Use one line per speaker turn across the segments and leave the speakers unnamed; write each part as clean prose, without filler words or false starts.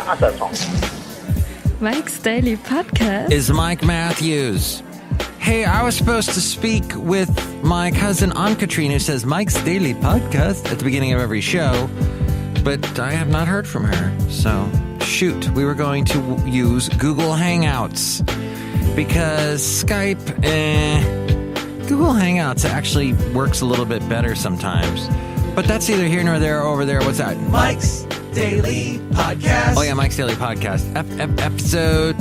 Passive song.
Mike's Daily Podcast
is Mike Matthews. Hey, I was supposed to speak with my cousin Ann-Katrine, who says Mike's Daily Podcast at the beginning of every show, but I have not heard from her. So, shoot, we were going to use Google Hangouts because Skype, Google Hangouts actually works a little bit better sometimes. But that's either here nor there or over there. What's that?
Mike's Daily Podcast.
Oh, yeah, Mike's Daily Podcast. Episode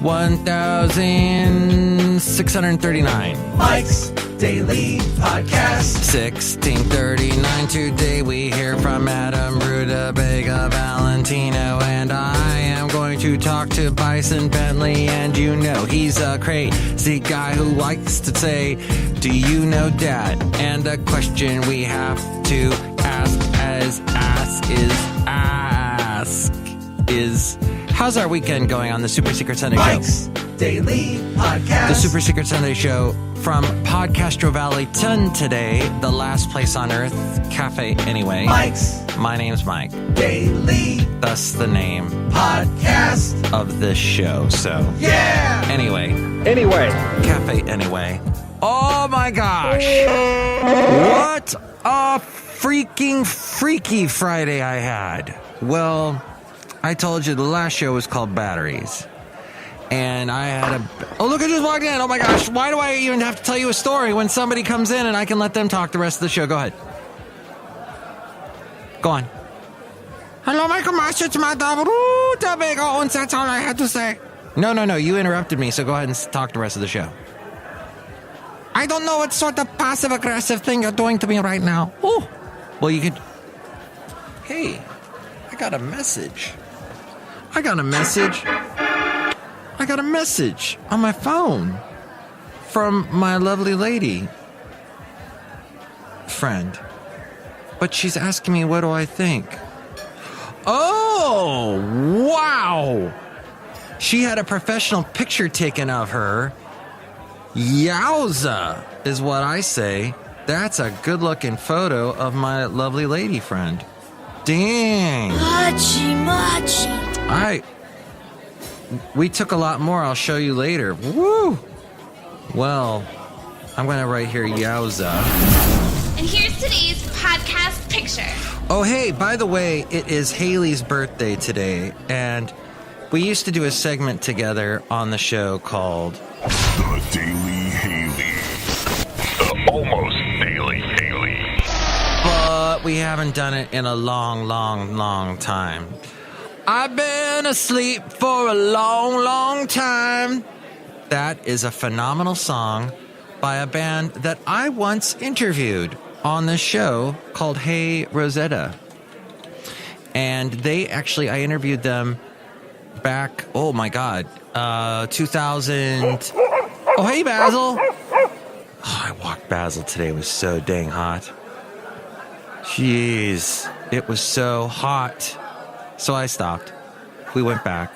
1639.
Mike's Daily Podcast.
1639. Today we hear from Madame Rootabega, Valentino, and I am going to talk to Bison Bentley. And you know he's a crazy guy who likes to say, do you know Dad? And the question we have to ask is how's our weekend going on the Super Secret Sunday
Mike's
Show?
Daily Podcast.
The Super Secret Sunday Show from Podcastro Valentino today, the last place on earth, Cafe Anyway. My name's Mike.
Daily.
Thus the name
Podcast
of this show. So,
yeah.
Anyway.
Anyway.
Cafe Anyway. Oh my gosh. What a freaking freaky Friday I had. Well, I told you the last show was called Batteries. And I had oh, look, I just walked in. Oh my gosh. Why do I even have to tell you a story when somebody comes in and I can let them talk the rest of the show? Go ahead. Go on. Hello, Michael Master. It's Madame Rootabega. And that's all I had to say. No. You interrupted me, so go ahead and talk the rest of the show. I don't know what sort of passive-aggressive thing you're doing to me right now. Oh. Well, you could... Hey, I got a message on my phone from my lovely lady friend. But she's asking me, what do I think? Oh, wow. She had a professional picture taken of her. Yowza, is what I say. That's a good-looking photo of my lovely lady friend. Dang.
Machi.
We took a lot more. I'll show you later. Woo! Well, I'm going to write here, yowza.
And here's today's podcast picture.
Oh, hey, by the way, it is Haley's birthday today, and we used to do a segment together on the show called
The Daily Haley. The Almost Daily Haley.
But we haven't done it in a long time. I've been asleep for a long time. That is a phenomenal song by a band that I once interviewed on the show called Hey Rosetta. And I interviewed them back, oh my God, 2000. Oh, hey, Basil. Oh, I walked Basil today. It was so dang hot. Jeez, it was so hot. So I stopped. We went back.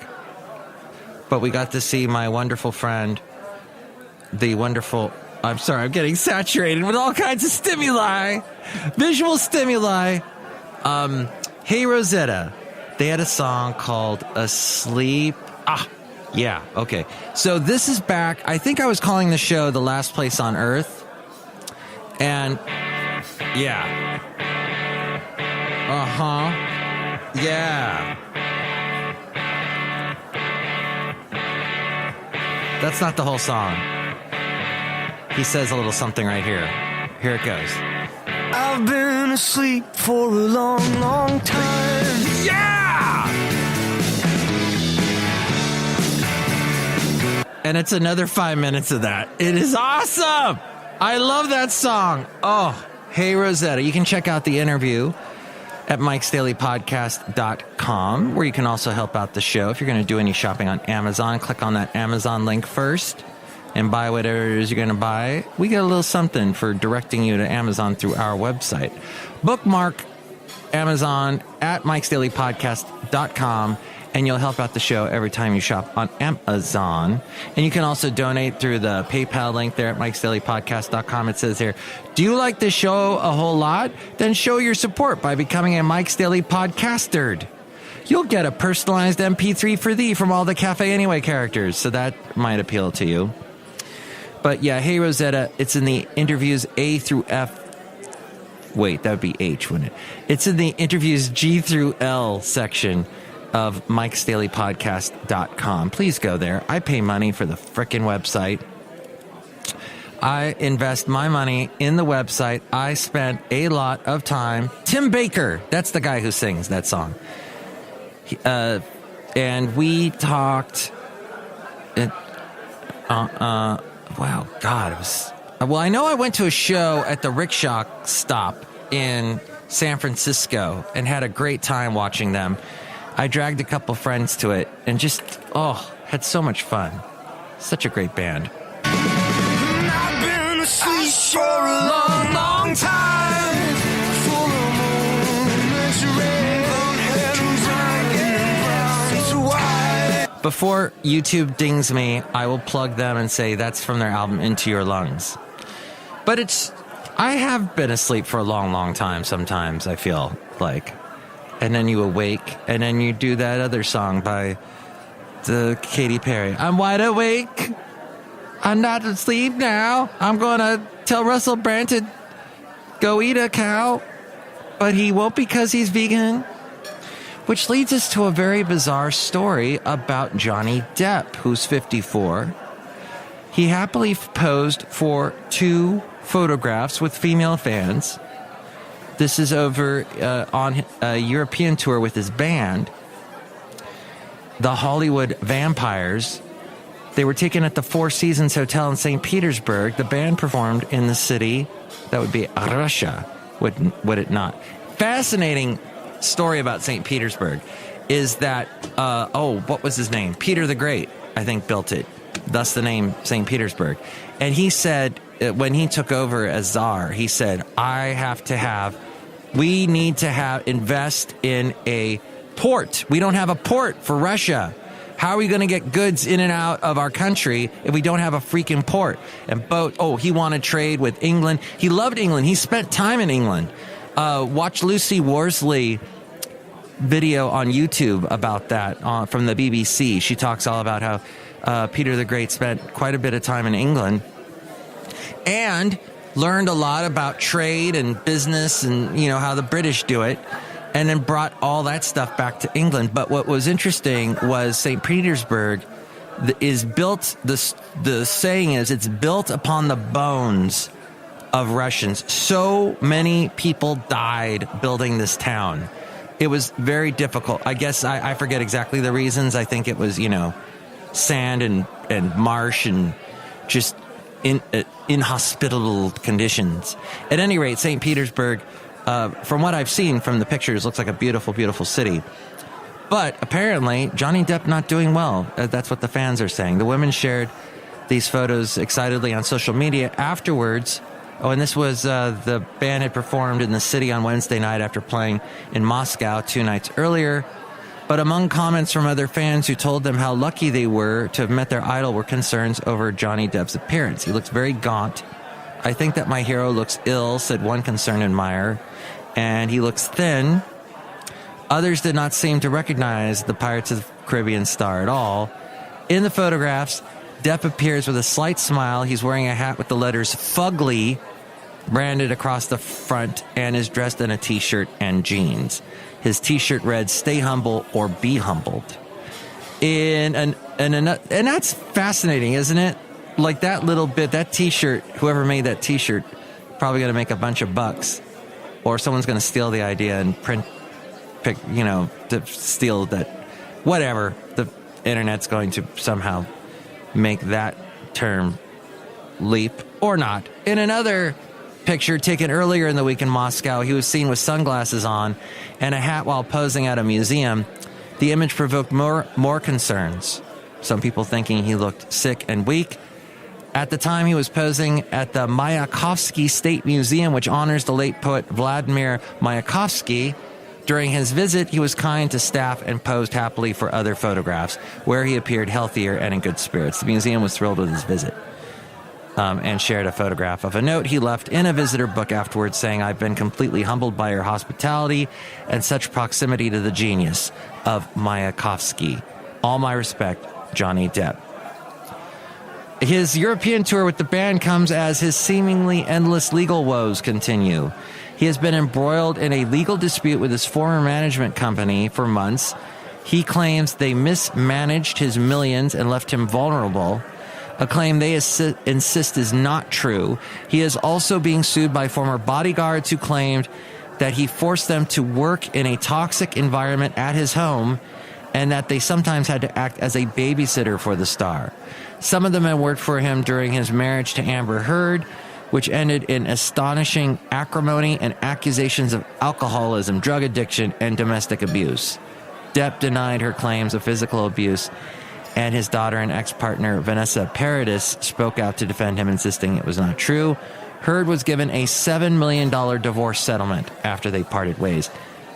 But we got to see my wonderful friend, I'm sorry, I'm getting saturated with all kinds of stimuli. Visual stimuli. Hey Rosetta. They had a song called Asleep. Yeah, okay. So this is back. I think I was calling the show The Last Place on Earth. And, yeah. Uh-huh. Yeah. That's not the whole song. He says a little something right here. Here it goes.
I've been asleep for a long time.
Yeah! And it's another 5 minutes of that. It is awesome! I love that song. Oh, Hey Rosetta. You can check out the interview at MIKEs-DAILY-PODCAST.com, where you can also help out the show. If you're going to do any shopping on Amazon, click on that Amazon link first and buy whatever it is you're going to buy. We get a little something for directing you to Amazon through our website. Bookmark Amazon at MIKEs-DAILY-PODCAST.com, and you'll help out the show every time you shop on Amazon. And you can also donate through the PayPal link there at MIKEs-DAILY-PODCAST.com. It says here, do you like this show a whole lot? Then show your support by becoming a Mike's Daily Podcaster. you'll get a personalized MP3 for thee from all the Cafe Anyway characters. So that might appeal to you. But yeah, Hey Rosetta, it's in the interviews A through F. Wait, that would be H, wouldn't it? It's in the interviews G through L section of MIKEs-DAILY-PODCAST.com. Please go there. I pay money for the frickin' website. I invest my money in the website. I spent a lot of time. Tim Baker, that's the guy who sings that song. And we talked. Wow, God, it was. Well, I know I went to a show at the rickshaw stop in San Francisco and had a great time watching them. I dragged a couple friends to it and just, had so much fun. Such a great band.
I've been asleep for a long, long time. Full of moments, red and white.
Before YouTube dings me, I will plug them and say that's from their album Into Your Lungs. But I have been asleep for a long, long time sometimes, I feel like. And then you awake, and then you do that other song by Katy Perry. I'm wide awake. I'm not asleep now. I'm going to tell Russell Brand to go eat a cow. But he won't because he's vegan. Which leads us to a very bizarre story about Johnny Depp, who's 54. He happily posed for 2 photographs with female fans. This is over on a European tour with his band, the Hollywood Vampires. They were taken at the Four Seasons Hotel in St. Petersburg. The band performed in the city. That would be Russia, would it not? Fascinating story about St. Petersburg is that, what was his name? Peter the Great, I think, built it. Thus the name St. Petersburg. And he said, when he took over as Tsar, he said, we need to invest in a port. We don't have a port for Russia. How are we going to get goods in and out of our country if we don't have a freaking port? And he wanted trade with England. He loved England. He spent time in England. Watch Lucy Worsley video on YouTube about that from the BBC. She talks all about how Peter the Great spent quite a bit of time in England and learned a lot about trade and business and, how the British do it, and then brought all that stuff back to England. But what was interesting was St. Petersburg is built, the saying is, it's built upon the bones of Russians. So many people died building this town. It was very difficult. I guess I forget exactly the reasons. I think it was, sand and marsh and just inhospitable conditions. At any rate, St. Petersburg, from what I've seen from the pictures, looks like a beautiful, beautiful city. But apparently, Johnny Depp not doing well. That's what the fans are saying. The women shared these photos excitedly on social media afterwards. Oh, and this was the band had performed in the city on Wednesday night after playing in Moscow 2 nights earlier. But among comments from other fans who told them how lucky they were to have met their idol were concerns over Johnny Depp's appearance. He looks very gaunt. I think that my hero looks ill, said one concerned admirer. And he looks thin. Others did not seem to recognize the Pirates of the Caribbean star at all. In the photographs, Depp appears with a slight smile. He's wearing a hat with the letters Fugly branded across the front and is dressed in a t-shirt and jeans. His t-shirt reads, "Stay humble or be humbled." And that's fascinating, isn't it? Like that little bit, that t-shirt, whoever made that t-shirt, probably going to make a bunch of bucks. Or someone's going to steal the idea and to steal that. Whatever. The internet's going to somehow make that term leap or not. In another picture taken earlier in the week in Moscow, he was seen with sunglasses on and a hat while posing at a museum. The image provoked more concerns. Some people thinking he looked sick and weak. At the time, he was posing at the Mayakovsky State Museum, which honors the late poet Vladimir Mayakovsky. During his visit, he was kind to staff and posed happily for other photographs, where he appeared healthier and in good spirits. The museum was thrilled with his visit. and shared a photograph of a note he left in a visitor book afterwards saying, "I've been completely humbled by your hospitality and such proximity to the genius of Mayakovsky. All my respect, Johnny Depp." His European tour with the band comes as his seemingly endless legal woes continue. He has been embroiled in a legal dispute with his former management company for months. He claims they mismanaged his millions and left him vulnerable, a claim they insist is not true. He is also being sued by former bodyguards who claimed that he forced them to work in a toxic environment at his home and that they sometimes had to act as a babysitter for the star. Some of the men worked for him during his marriage to Amber Heard, which ended in astonishing acrimony and accusations of alcoholism, drug addiction, and domestic abuse. Depp denied her claims of physical abuse, and his daughter and ex-partner Vanessa Paradis spoke out to defend him, insisting it was not true. Heard was given a $7 million divorce settlement after they parted ways,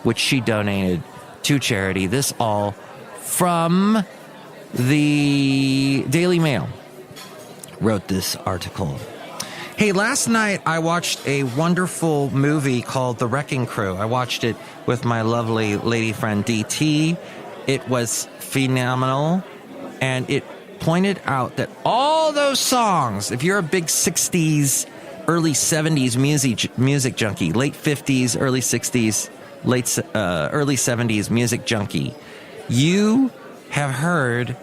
which she donated to charity. This all from the Daily Mail wrote this article. Hey, last night I watched a wonderful movie called The Wrecking Crew. I watched it with my lovely lady friend DT. It was phenomenal, and it pointed out that all those songs, if you're a big 60s, early 70s music junkie, late 50s, early 60s, early 70s music junkie, you have heard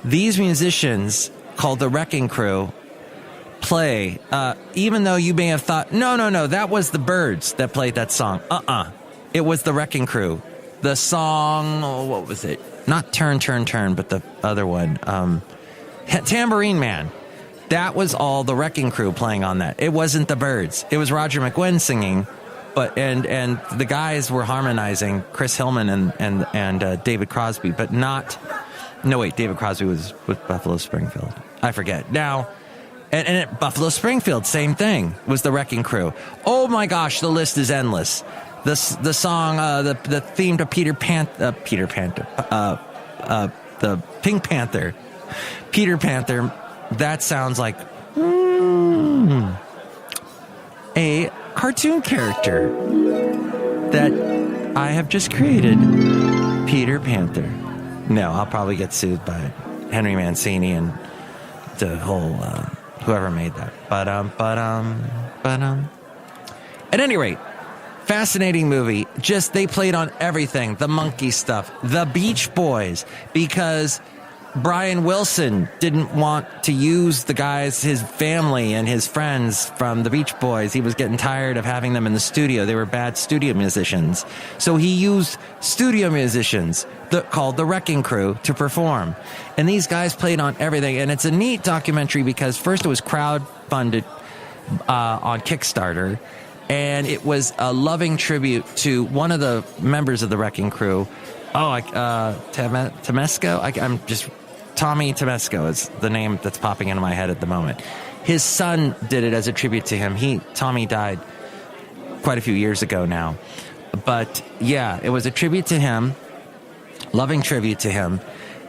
these musicians called The Wrecking Crew play, even though you may have thought, no, that was the Byrds that played that song. It was The Wrecking Crew. The song, what was it? Not Turn, Turn, Turn, but the other one, Tambourine Man. That was all The Wrecking Crew playing on that. It wasn't the Byrds. It was Roger McGuinn singing, but and the guys were harmonizing, Chris Hillman and David Crosby, but not. No, wait, David Crosby was with Buffalo Springfield. I forget now. And at Buffalo Springfield, same thing, was The Wrecking Crew. Oh my gosh, the list is endless. The song, the theme to the Pink Panther, Peter Panther. That sounds like a cartoon character that I have just created, Peter Panther. No, I'll probably get sued by Henry Mancini and the whole whoever made that. But at any rate, fascinating movie. Just they played on everything, the monkey stuff, the Beach Boys, because Brian Wilson didn't want to use the guys, his family and his friends from the Beach Boys. He was getting tired of having them in the studio. They were bad studio musicians. So he used studio musicians called The Wrecking Crew to perform. And these guys played on everything. And it's a neat documentary because first it was crowdfunded on Kickstarter. And it was a loving tribute to one of the members of The Wrecking Crew. Temesco? Tommy Temesco is the name that's popping into my head at the moment. His son did it as a tribute to him. Tommy died quite a few years ago now. But yeah, it was a tribute to him, loving tribute to him,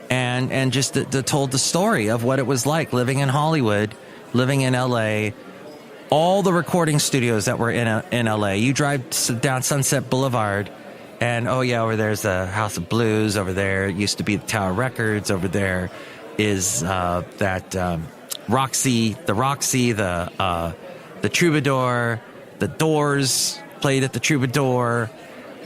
and just told the story of what it was like living in Hollywood, living in LA, all the recording studios that were in LA. You drive down Sunset Boulevard, and over there's the House of Blues. Over there used to be the Tower Records. Over there is the Roxy, the Troubadour, the Doors played at the Troubadour.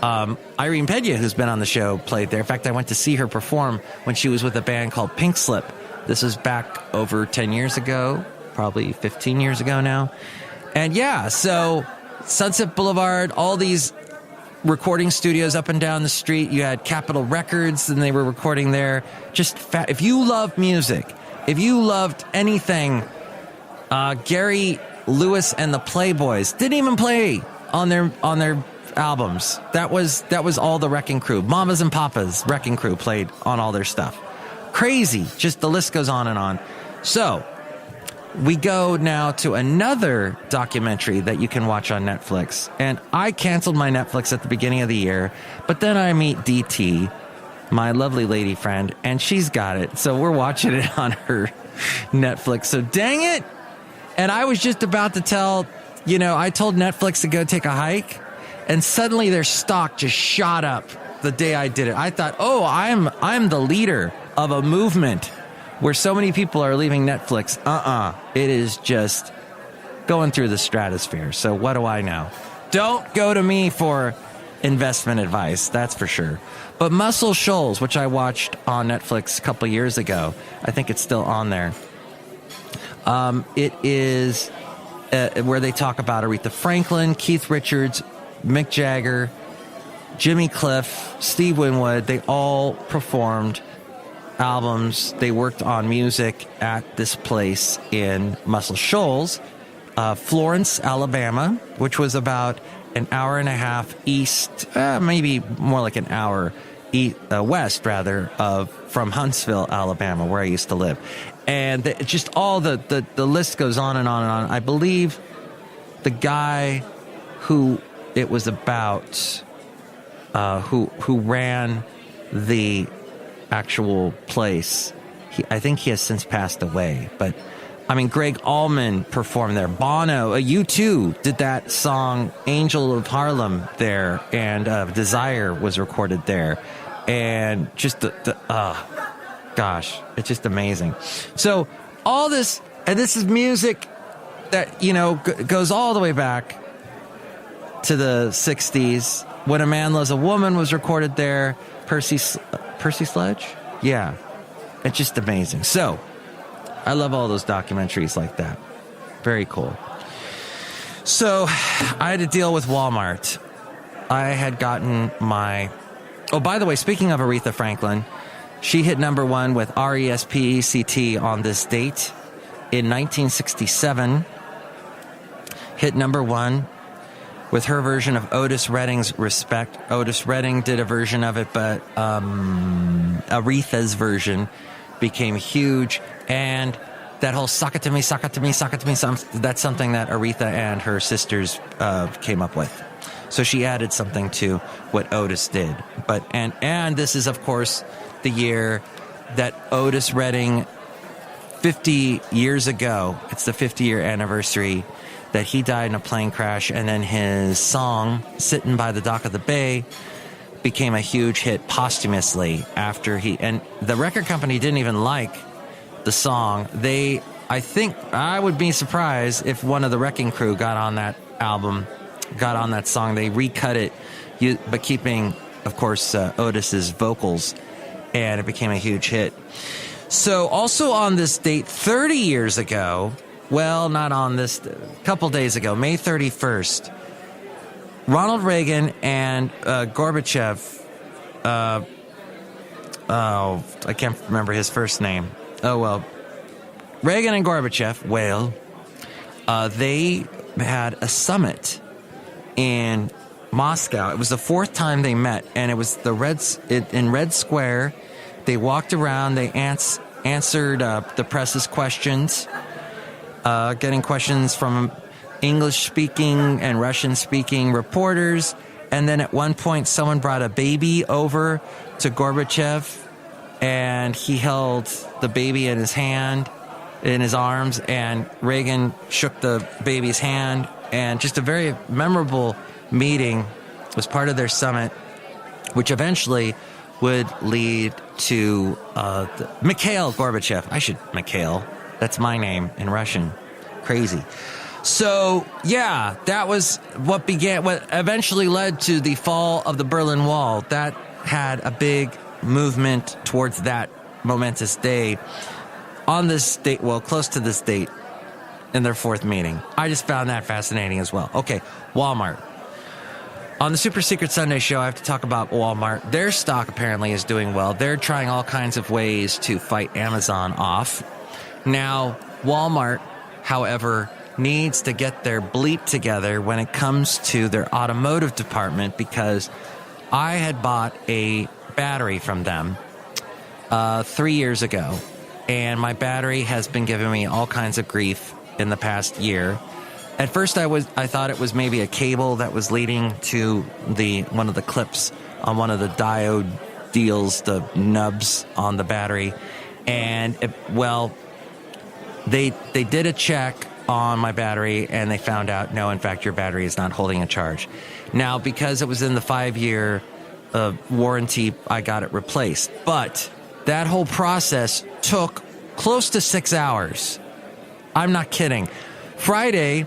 Irene Pena, who's been on the show, played there. In fact, I went to see her perform when she was with a band called Pink Slip. This was back over 10 years ago, probably 15 years ago now. And so Sunset Boulevard, all these recording studios up and down the street. You had Capitol Records, and they were recording there. Just if you love music, if you loved anything, Gary Lewis and the Playboys didn't even play on their albums. That was all The Wrecking Crew. Mamas and Papas, Wrecking Crew played on all their stuff. Crazy. Just the list goes on and on. So we go now to another documentary that you can watch on Netflix. And I canceled my Netflix at the beginning of the year, but then I meet DT, my lovely lady friend, and she's got it. So we're watching it on her Netflix. So dang it, And I was just about to I told Netflix to go take a hike, and suddenly their stock just shot up the day I did it. I thought, I'm the leader of a movement where so many people are leaving Netflix. It is just going through the stratosphere. So what do I know? Don't go to me for investment advice, that's for sure. But Muscle Shoals, which I watched on Netflix a couple years ago, I think it's still on there. It is where they talk about Aretha Franklin, Keith Richards, Mick Jagger, Jimmy Cliff, Steve Winwood. They all performed albums. They worked on music at this place in Muscle Shoals, Florence, Alabama, which was about an hour and a half east, maybe more like an hour west, rather, from Huntsville, Alabama, where I used to live. And just all the list goes on and on and on. I believe the guy who it was about, who ran the actual place, I think he has since passed away. But I mean, Greg Allman performed there. Bono, U2 did that song "Angel of Harlem" there, and "Desire" was recorded there, and just gosh, it's just amazing. So all this, and this is music that goes all the way back to the 60s. When a Man Loves a Woman was recorded there. Percy Sledge? Yeah. It's just amazing. So, I love all those documentaries like that. Very cool. So, I had to deal with Walmart. I had gotten my... Oh, by the way, speaking of Aretha Franklin, she hit number one with R-E-S-P-E-C-T on this date in 1967. Hit number one with her version of Otis Redding's Respect. Otis Redding did a version of it, but Aretha's version became huge. And that whole sock it to me, sock it to me, sock it to me, that's something that Aretha and her sisters came up with. So she added something to what Otis did. But and this is, of course, the year that Otis Redding, 50 years ago, it's the 50-year anniversary that he died in a plane crash, and then his song, Sittin' by the Dock of the Bay, became a huge hit posthumously after and the record company didn't even like the song. I think I would be surprised if one of the Wrecking Crew got on that album, got on that song. They recut it, but keeping, of course, Otis's vocals, and it became a huge hit. So also on this date, 30 years ago, well, not on this, a couple days ago, May 31st, Ronald Reagan and Gorbachev, I can't remember his first name. Oh, well, Reagan and Gorbachev, they had a summit in Moscow. It was the fourth time they met, and it was in Red Square. They walked around, they answered the press's questions, getting questions from English-speaking and Russian-speaking reporters. And then at one point, someone brought a baby over to Gorbachev, and he held the baby in his arms, and Reagan shook the baby's hand. And just a very memorable meeting was part of their summit, which would lead to Mikhail Gorbachev. Mikhail. That's my name in Russian. Crazy. So, yeah, that was what eventually led to the fall of the Berlin Wall. That had a big movement towards that momentous day on this date, close to this date in their fourth meeting. I just found that fascinating as well. Okay, Walmart. On the Super Secret Sunday show, I have to talk about Walmart. Their stock apparently is doing well. They're trying all kinds of ways to fight Amazon off. Now, Walmart, however, needs to get their bleep together when it comes to their automotive department, because I had bought a battery from them 3 years ago, and my battery has been giving me all kinds of grief in the past year. At first, I thought it was maybe a cable that was leading to one of the clips on one of the diode deals, the nubs on the battery, and they did a check on my battery, and they found out, no, in fact, your battery is not holding a charge. Now, because it was in the 5-year warranty, I got it replaced. But that whole process took close to 6 hours. I'm not kidding. Friday,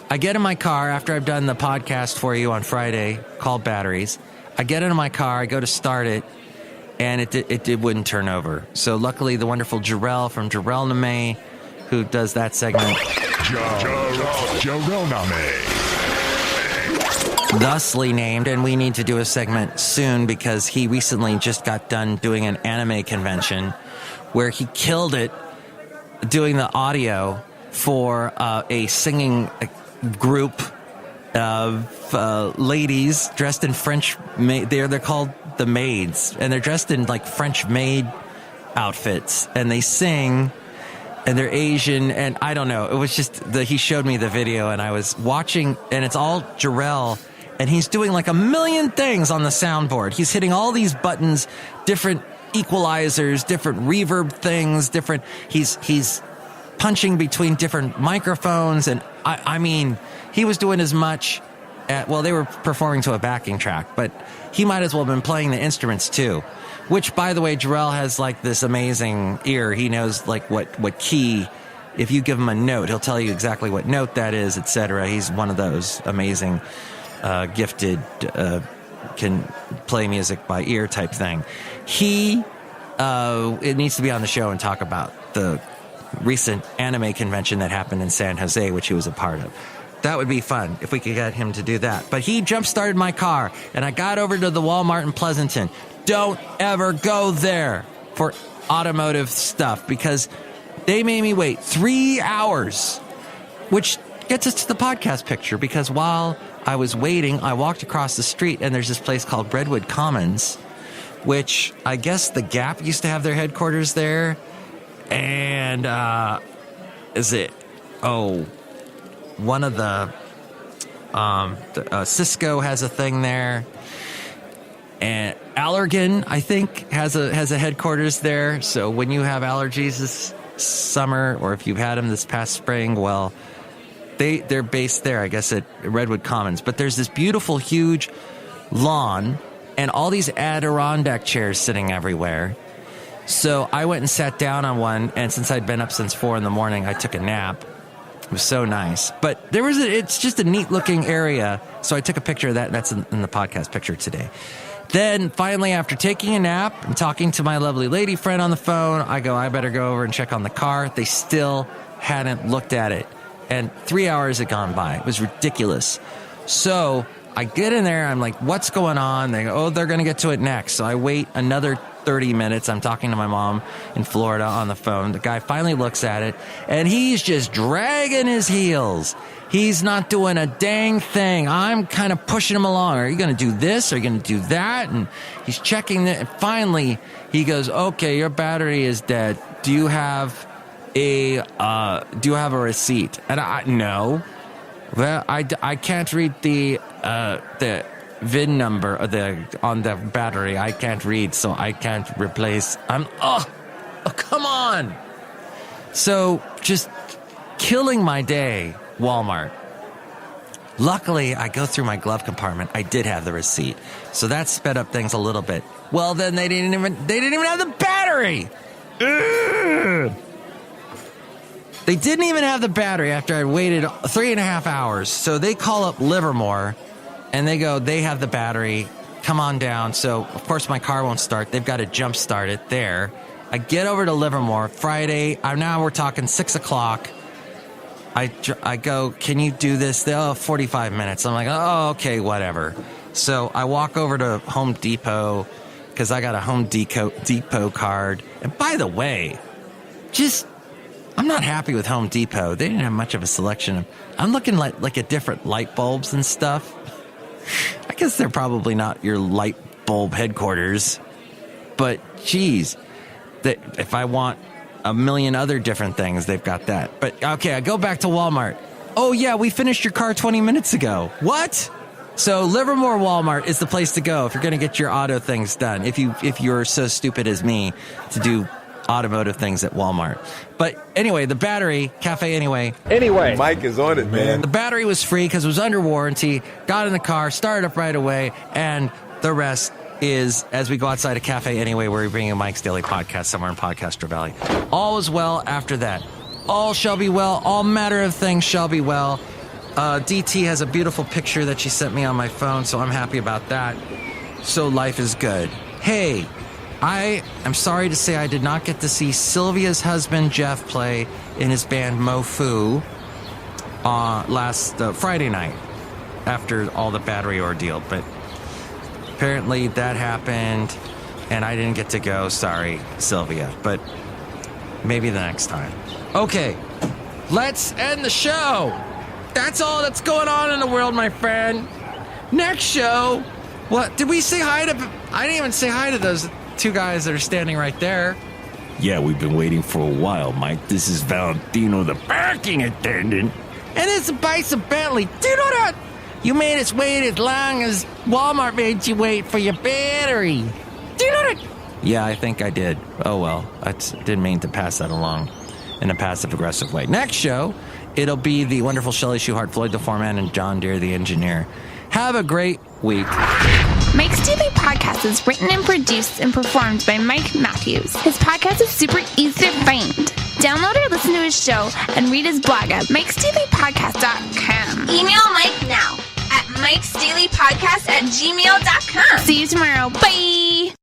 I get in my car after I've done the podcast for you on Friday called Batteries. I get into my car, I go to start it, and it wouldn't turn over. So luckily, the wonderful Jarrell from Jarrell Name, who does that segment,
Jarrell Name,
thusly named, and we need to do a segment soon because he recently just got done doing an anime convention where he killed it doing the audio for a singing group of ladies dressed in French. They're called the Maids, and they're dressed in like French maid outfits, and they sing, and they're Asian, and I don't know. It was just he showed me the video, and I was watching, and it's all Jarrell, and he's doing like a million things on the soundboard. He's hitting all these buttons, different equalizers, different reverb things, different. He's punching between different microphones, and I mean, he was doing as much they were performing to a backing track, but he might as well have been playing the instruments too, which, by the way, Jarrell has like this amazing ear. He knows like what key, if you give him a note, he'll tell you exactly what note that is, etc. He's one of those amazing, gifted, can play music by ear type thing. It needs to be on the show and talk about the recent anime convention that happened in San Jose, which he was a part of. That would be fun if we could get him to do that. But he jump-started my car, and I got over to the Walmart in Pleasanton. Don't ever go there for automotive stuff because they made me wait 3 hours, which gets us to the podcast picture because while I was waiting, I walked across the street, and there's this place called Redwood Commons, which I guess the Gap used to have their headquarters there. And one of the Cisco has a thing there, and Allergan, I think, has a headquarters there. So when you have allergies this summer, or if you've had them this past spring, well, they're based there, I guess, at Redwood Commons. But there's this beautiful, huge lawn, and all these Adirondack chairs sitting everywhere. So I went and sat down on one, and since I'd been up since 4 a.m, I took a nap. It was so nice. But it's just a neat looking area. So I took a picture of that, and that's in the podcast picture today. Then finally, after taking a nap and talking to my lovely lady friend on the phone, I better go over and check on the car. They still hadn't looked at it. And 3 hours had gone by. It was ridiculous. So I get in there. I'm like, what's going on? They go, they're going to get to it next. So I wait another 30 minutes. I'm talking to my mom in Florida on the phone. The guy finally looks at it, and he's just dragging his heels. He's not doing a dang thing. I'm kind of pushing him along. Are you going to do this? Are you going to do that? And he's checking it. And finally, he goes, okay, your battery is dead. Do you have a receipt? And no. Well, I can't read the VIN number on the battery. I can't read, so I can't replace. Oh, come on. So just killing my day, Walmart. Luckily, I go through my glove compartment. I did have the receipt, so that sped up things a little bit. Well, then they didn't even have the battery. Ugh. They didn't even have the battery after I waited 3.5 hours. So they call up Livermore, and they go, they have the battery. Come on down. So, of course, my car won't start. They've got to jump start it there. I get over to Livermore Friday. Now we're talking 6 o'clock. I go, can you do this? 45 minutes. I'm like, oh, okay, whatever. So I walk over to Home Depot because I got a Home Depot card. And by the way, I'm not happy with Home Depot. They didn't have much of a selection. I'm looking like at different light bulbs and stuff. I guess they're probably not your light bulb headquarters. But, geez, if I want a million other different things, they've got that. But, okay, I go back to Walmart. Oh, yeah, we finished your car 20 minutes ago. What? So Livermore Walmart is the place to go if you're going to get your auto things done. If you're so stupid as me to do automotive things at Walmart. But anyway, the battery, Cafe Anyway.
Mike is on it, man.
The battery was free because it was under warranty. Got in the car, started up right away, and the rest is, as we go outside a Cafe Anyway, where we bring you Mike's Daily Podcast somewhere in Podcaster Valley. All is well after that. All shall be well. All matter of things shall be well. DT has a beautiful picture that she sent me on my phone, so I'm happy about that. So life is good. Hey, I am sorry to say I did not get to see Sylvia's husband, Jeff, play in his band Mofu last Friday night after all the battery ordeal. But apparently that happened, and I didn't get to go. Sorry, Sylvia. But maybe the next time. Okay, let's end the show. That's all that's going on in the world, my friend. Next show. What? Did we say hi to... I didn't even say hi to those two guys that are standing right there.
Yeah, we've been waiting for a while, Mike. This is Valentino, the parking attendant.
And it's Bison Bentley. Do you know that? You made us wait as long as Walmart made you wait for your battery. Do you know that? Yeah, I think I did. Oh, well. I didn't mean to pass that along in a passive-aggressive way. Next show, it'll be the wonderful Chely Shoehart, Floyd the Floorman, and John Deere the engineer. Have a great week.
Mike's Daily Podcast is written and produced and performed by Mike Matthews. His podcast is super easy to find. Download or listen to his show and read his blog at MIKEs-DAILY-PODCAST.com. Email Mike now at MIKEs-DAILY-PODCAST@gmail.com. See you tomorrow. Bye.